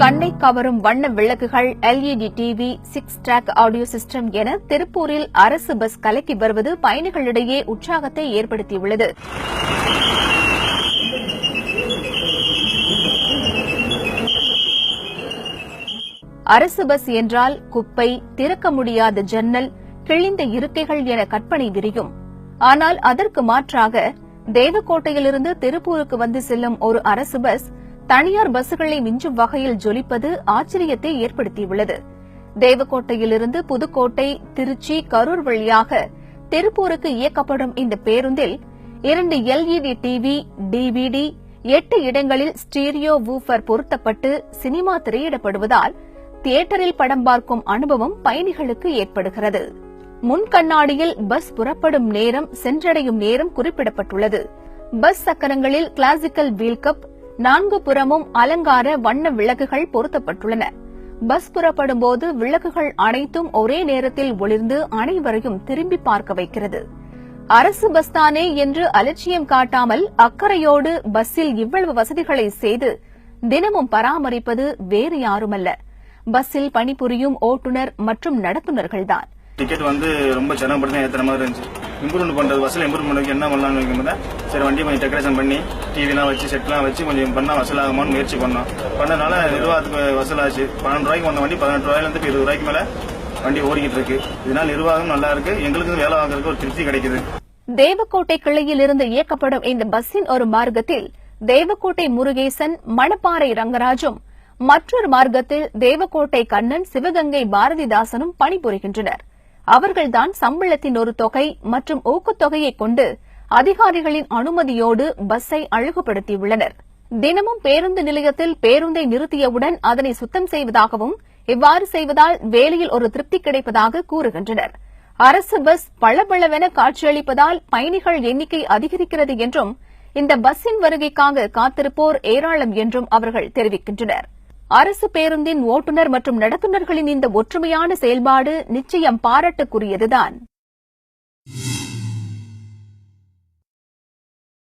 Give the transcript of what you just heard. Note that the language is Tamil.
கண்ணை கவரும் வண்ண விளக்குகள், LED TV, 6 track audio system என திருப்பூரில் அரசு பஸ் கலக்கி வருவது பயணிகளிடையே உற்சாகத்தை ஏற்படுத்தியுள்ளது. அரசு பஸ் என்றால் குப்பை, திறக்க முடியாத ஜன்னல், கிழிந்த இருக்கைகள் என கற்பனை விரியும். ஆனால் அதற்கு மாற்றாக தேவக்கோட்டையிலிருந்து திருப்பூருக்கு வந்து செல்லும் ஒரு அரசு பஸ் தனியார் பஸ்களை மிஞ்சும் வகையில் ஜொலிப்பது ஆச்சரியத்தை ஏற்படுத்தியுள்ளது. தேவக்கோட்டையிலிருந்து புதுக்கோட்டை, திருச்சி, கரூர் வழியாக திருப்பூருக்கு இயக்கப்படும் இந்த பேருந்தில் 2 LED டிவி, DVD, 8 இடங்களில் ஸ்டீரியோ வூஃபர் பொருத்தப்பட்டு சினிமா திரையிடப்படுவதால் தியேட்டரில் படம் பார்க்கும் அனுபவம் பயணிகளுக்கு ஏற்படுகிறது. முன் கண்ணாடியில் பஸ் புறப்படும் நேரம், சென்றடையும் நேரம் குறிப்பிடப்பட்டுள்ளது. பஸ் சக்கரங்களில் கிளாசிக்கல் வீல் கப், 4 புறமும் அலங்கார வண்ண விளக்குகள் பொருத்தப்பட்டுள்ளன. பஸ் புறப்படும் போது விளக்குகள் அனைத்தும் ஒரே நேரத்தில் ஒளிர்ந்து அனைவரையும் திரும்பி பார்க்க வைக்கிறது. அரசு பஸ் தானே என்று அலட்சியம் காட்டாமல் அக்கறையோடு பஸ்ஸில் இவ்வளவு வசதிகளை செய்து தினமும் பராமரிப்பது வேறு யாருமல்ல, பஸ்ஸில் பணிபுரியும் ஓட்டுநர் மற்றும் நடத்துனர்கள்தான். டிக்கெட் ரொம்ப சிரமப்பட்டு ஏற்றுற மாதிரி இருந்துச்சு. இம்ப்ரூவ்மெண்ட் பண்றது பஸ்ல இம்ப்ரூவ்மெண்ட் என்ன பண்ணலாம்னு வைக்கும்போது சரி வண்டி கொஞ்சம் டெக்கரேஷன் பண்ணி டிவிலாம் வச்சு செட்லாம் வச்சு கொஞ்சம் பண்ணா வசூலாகுமான்னு முயற்சி பண்ணனால நிர்வாகத்துக்கு வசூலாச்சு. 12 ரூபாய்க்கு வந்த வண்டி 18 ரூபாயிலிருந்து 20 ரூபாய்க்கு மேல வண்டி ஓடிக்கிட்டு இருக்கு. இதனால நிர்வாகம் நல்லா இருக்கு, எங்களுக்கு வேலை வாங்குறதுக்கு ஒரு திருப்தி கிடைக்குது. தேவக்கோட்டை கிளையில் இருந்து இயக்கப்படும் இந்த பஸ்ஸின் ஒரு மார்க்கத்தில் தேவக்கோட்டை முருகேசன், மணப்பாறை ரங்கராஜும், மற்றொரு மார்க்கத்தில் தேவக்கோட்டை கண்ணன், சிவகங்கை பாரதிதாசனும் பணிபுரிகின்றனர். அவர்கள்தான் சம்பளத்தின் ஒரு தொகை மற்றும் ஊக்கத்தொகையை கொண்டு அதிகாரிகளின் அனுமதியோடு பஸ்ஸை அழகுபடுத்தியுள்ளனர். தினமும் பேருந்து நிலையத்தில் பேருந்தை நிறுத்தியவுடன் அதனை சுத்தம் செய்வதாகவும், இவ்வாறு செய்வதால் வேலையில் ஒரு திருப்தி கிடைப்பதாக கூறுகின்றனர். அரசு பஸ் பளபளவென காட்சியளிப்பதால் பயணிகள் எண்ணிக்கை அதிகரிக்கிறது என்றும், இந்த பஸ்ஸின் வருகைக்காக காத்திருப்போர் ஏராளம் என்றும் அவர்கள் தெரிவிக்கின்றனர். அரசு பேருந்தின் ஓட்டுநர் மற்றும் நடத்துனர்களின் இந்த ஒற்றுமையான செயல்பாடு நிச்சயம் பாராட்டுக்குரியதுதான்.